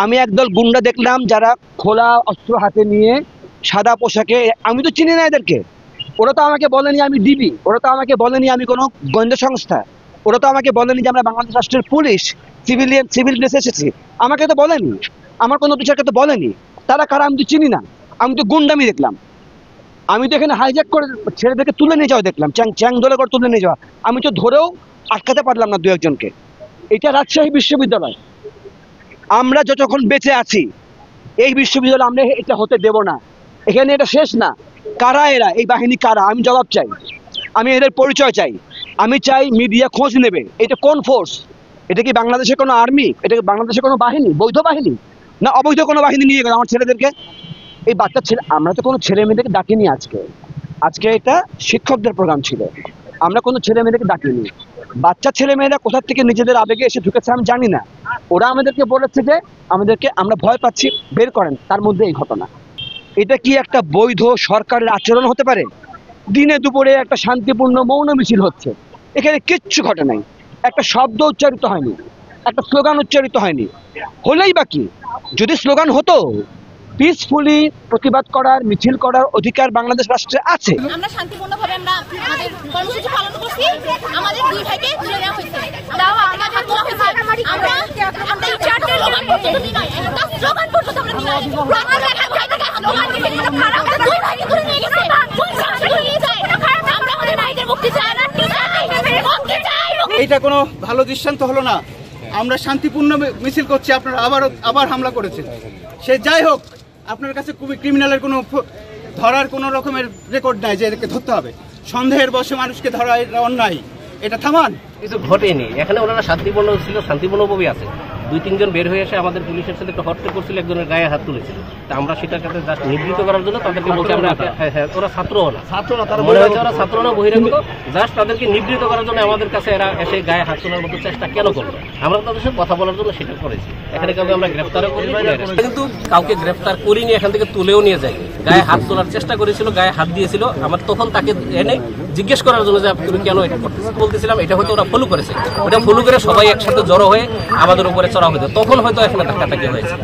আমি একদল গুন্ডা দেখলাম যারা খোলা অস্ত্র হাতে নিয়ে সাদা পোশাকে, আমি তো চিনি না এদেরকে। ওরা তো আমাকে বলেনি আমি ডিবি, ওরা তো আমাকে বলেনি আমি কোনো গোয়েন্দা সংস্থা, ওরা তো আমাকে বলেনি যে আমরা বাংলাদেশ রাষ্ট্রের পুলিশ সিভিল ড্রেস এসেছি, আমাকে তো বলেনি, আমার কোনো টিচারকে তো বলেনি। তারা কারা আমি তো চিনি না, আমি তো গুন্ডামি দেখলাম। আমি তো এখানে হাইজ্যাক করে ছেলেদেরকে তুলে নিয়ে যাওয়া দেখলাম, চ্যাং ধরে করে তুলে নিয়ে যাওয়া। আমি তো ধরেও আটকাতে পারলাম না দু একজনকে। এটা রাজশাহী বিশ্ববিদ্যালয়, আমরা যতক্ষণ বেঁচে আছি এই বিশ্ববিদ্যালয় আমরা এটা হতে দেব না। এখানে এটা শেষ না। কারা এরা, এই বাহিনী কারা, আমি জবাব চাই, আমি এদের পরিচয় চাই। আমি চাই মিডিয়া খোঁজ নেবে এটা কোন ফোর্স, এটা কি বাংলাদেশের কোনো আর্মি, এটা কি বাংলাদেশের কোনো বাহিনী, বৈধ বাহিনী না অবৈধ কোনো বাহিনী নিয়ে গেল আমার ছেলেদেরকে। এই বাচ্চা ছেলে, আমরা তো কোনো ছেলে মেয়েদেরকে ডাকিনি আজকে এটা শিক্ষকদের প্রোগ্রাম ছিল, আমরা কোনো ছেলে মেয়েদেরকে ডাকিনি। বাচ্চা ছেলে মেয়েরা কোথা থেকে নিজেদের আবেগে এসে ঢুকেছে আমি জানি না। ওরা আমাদেরকে বলেছে যে আমরা ভয় পাচ্ছি, বের করেন, তার মধ্যে এই ঘটনা। এটা কি একটা বৈধ সরকারের আচরণ হতে পারে? দিনে দুপুরে একটা শান্তিপূর্ণ মৌন মিছিল হচ্ছে, এখানে কিচ্ছু ঘটে নাই, একটা শব্দ উচ্চারিত হয়নি, একটা স্লোগান উচ্চারিত হয়নি। হলেই বা কি, যদি স্লোগান হতো, পিসফুলি প্রতিবাদ করার মিছিল করার অধিকার বাংলাদেশ রাষ্ট্রে আছে। আমরা শান্তিপূর্ণভাবে আমরা আমাদের কর্মসূচি পালন করছি। আমাদের দুই ভাইকে তুলে নেওয়া হয়েছে, তাও আমাদের হাত তোলা হয়েছে। আমরা এই চারটে স্লোগান পর্যন্ত দিই নাই, একটা স্লোগান পর্যন্ত আমরা দিই নাই। আমাদের দুই ভাইকে তুলে নিয়ে গেছে, আমরা আমাদের ভাইদের মুক্তি চাই না। এটা কোনো ভালো দৃষ্টান্ত হলো না। আমরা শান্তিপূর্ণ মিছিল করছি, আপনারা আবার হামলা করেছেন। সে যাই হোক, আপনার কাছে খুবই ক্রিমিনালের কোনো ধরার কোনো রকমের রেকর্ড নাই যে এদেরকে ধরতে হবে। সন্দেহের বশে মানুষকে ধরা এটা অন্যায়, এটা থামান। কিছু ঘটেনি এখানে, ওনারা শান্তিপূর্ণ ছিল, শান্তিপূর্ণভাবেই আছে। দুই তিনজন বের হয়ে এসে আমাদের পুলিশের সাথে একটা হট্টগোল করছিল, একজনের গায়ে হাত তুলেছিল। তা আমরা সেটার কাছে জাস্ট নিবৃত্ত করার জন্য তাদেরকে বলছি আমরা, ওরা ছাত্রও না, মনে হয়েছে ওরা ছাত্র না, বহিরাগত। জাস্ট তাদেরকে নিবৃত্ত করার জন্য আমাদের কাছে এরা এসে গায়ে হাত তোলার মতো চেষ্টা কেন করলো? আমরা তাদের সাথে কথা বলার জন্য সেটা করেছি। এখানে কাউকে আমরা গ্রেফতারও করি, কিন্তু কাউকে গ্রেফতার করিনি, এখান থেকে তুলেও নিয়ে যাই। গায়ে হাত তোলার চেষ্টা করেছিল, গায়ে হাত দিয়েছিল। আমার তখন তাকে এনে জিজ্ঞেস করার জন্য যে তুমি কেন এটা করতেছো, বলতেছিলাম এটা হয়তো ওরা ফলো করেছে। ওটা ফলো করে সবাই একসাথে জড়ো হয়ে আমাদের উপরে চড়া হতো, তখন হয়তো এখানে ধাক্কাধাক্কি হয়েছে।